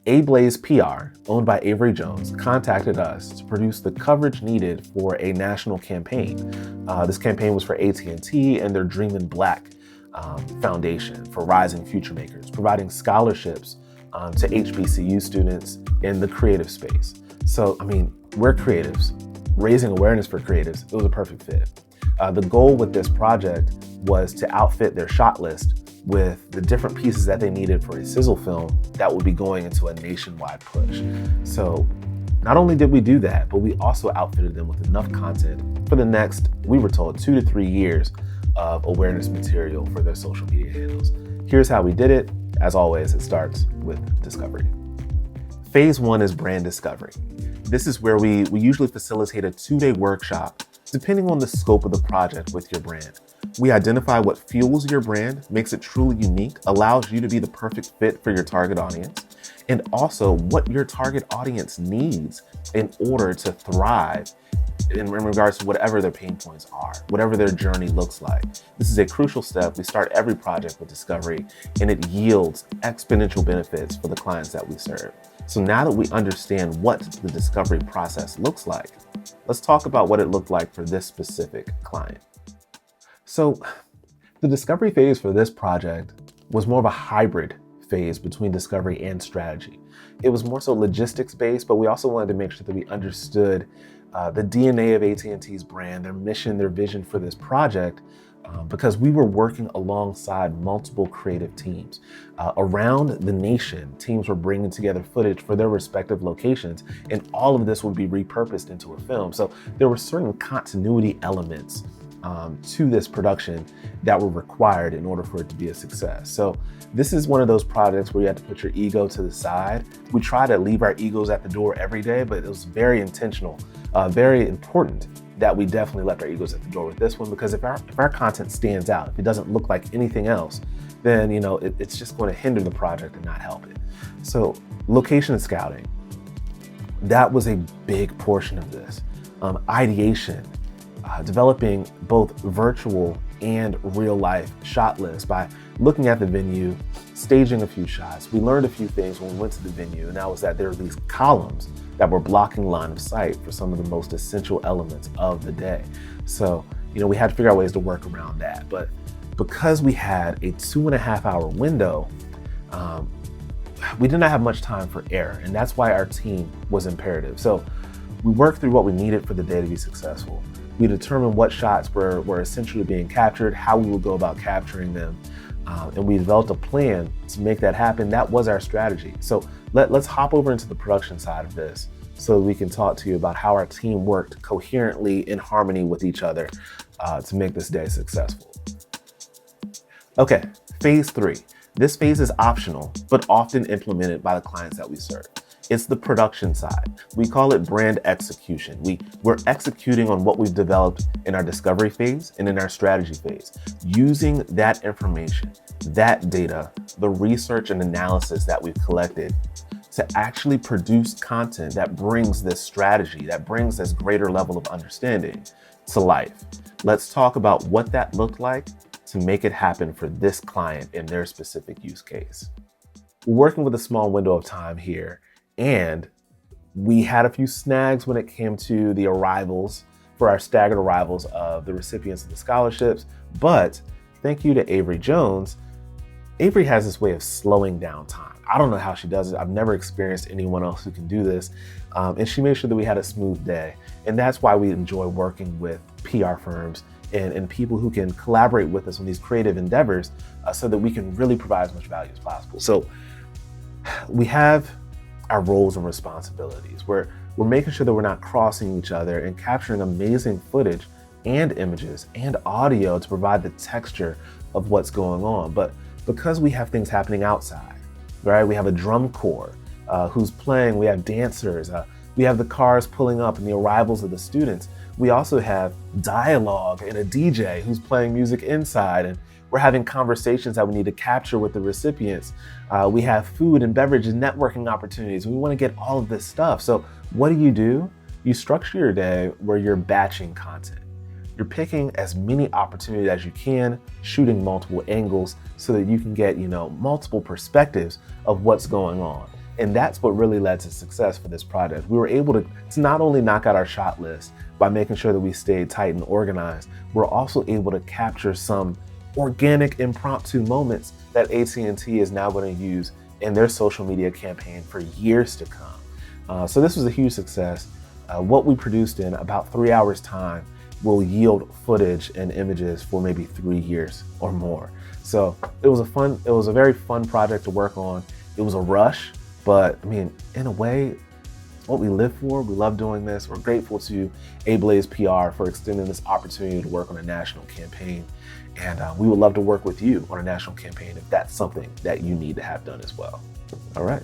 ABlaze PR, owned by Avery Jones, contacted us to produce the coverage needed for a national campaign. This campaign was for AT&T and their Dream In Black foundation for rising future makers, providing scholarships to HBCU students in the creative space. So, we're creatives. Raising awareness for creatives, it was a perfect fit. The goal with this project was to outfit their shot list with the different pieces that they needed for a sizzle film that would be going into a nationwide push. So not only did we do that, but we also outfitted them with enough content for the next, we were told, 2 to 3 years of awareness material for their social media handles. Here's how we did it. As always, it starts with discovery. Phase 1 is brand discovery. This is where we usually facilitate a 2-day workshop, depending on the scope of the project with your brand. We identify what fuels your brand, makes it truly unique, allows you to be the perfect fit for your target audience, and also what your target audience needs in order to thrive in regards to whatever their pain points are, whatever their journey looks like. This is a crucial step. We start every project with discovery, and it yields exponential benefits for the clients that we serve. So now that we understand what the discovery process looks like, let's talk about what it looked like for this specific client. So the discovery phase for this project was more of a hybrid phase between discovery and strategy. It was more so logistics based, but we also wanted to make sure that we understood the DNA of AT&T's brand, their mission, their vision for this project, because we were working alongside multiple creative teams. Around the nation, teams were bringing together footage for their respective locations, and all of this would be repurposed into a film. So there were certain continuity elements to this production that were required in order for it to be a success. So this is one of those projects where you have to put your ego to the side. We try to leave our egos at the door every day, but it was very intentional, very important that we definitely left our egos at the door with this one, because if our content stands out, if it doesn't look like anything else, then it's just going to hinder the project and not help it. So location scouting, that was a big portion of this. Ideation, developing both virtual and real life shot lists by looking at the venue, staging a few shots. We learned a few things when we went to the venue, and that was that there were these columns that were blocking line of sight for some of the most essential elements of the day. So, we had to figure out ways to work around that. But because we had a 2.5 hour window, we did not have much time for error, and that's why our team was imperative. So we worked through what we needed for the day to be successful. We determined what shots were essentially being captured, how we would go about capturing them, and we developed a plan to make that happen. That was our strategy. So let's hop over into the production side of this so we can talk to you about how our team worked coherently in harmony with each other to make this day successful. Okay, phase 3. This phase is optional, but often implemented by the clients that we serve. It's the production side. We call it brand execution. We're executing on what we've developed in our discovery phase and in our strategy phase, using that information, that data, the research and analysis that we've collected to actually produce content that brings this strategy, that brings this greater level of understanding to life. Let's talk about what that looked like to make it happen for this client in their specific use case. We're working with a small window of time here, and we had a few snags when it came to the arrivals, for our staggered arrivals of the recipients of the scholarships. But thank you to Avery Jones. Avery has this way of slowing down time. I don't know how she does it. I've never experienced anyone else who can do this. And she made sure that we had a smooth day. And that's why we enjoy working with PR firms and people who can collaborate with us on these creative endeavors so that we can really provide as much value as possible. So we have our roles and responsibilities. We're making sure that we're not crossing each other and capturing amazing footage and images and audio to provide the texture of what's going on. But because we have things happening outside, right? We have a drum corps who's playing, we have dancers, we have the cars pulling up and the arrivals of the students. We also have dialogue and a DJ who's playing music inside, and we're having conversations that we need to capture with the recipients. We have food and beverage and networking opportunities. We want to get all of this stuff. So what do? You structure your day where you're batching content. You're picking as many opportunities as you can, shooting multiple angles so that you can get, multiple perspectives of what's going on. And that's what really led to success for this project. We were able to not only knock out our shot list by making sure that we stayed tight and organized, we're also able to capture some organic impromptu moments that AT&T is now going to use in their social media campaign for years to come. So this was a huge success. What we produced in about 3 hours time will yield footage and images for maybe 3 years or more. So it was a very fun project to work on. It was a rush, but I mean, in a way, it's what we live for. We love doing this. We're grateful to ABlaze PR for extending this opportunity to work on a national campaign. And we would love to work with you on a national campaign if that's something that you need to have done as well. All right.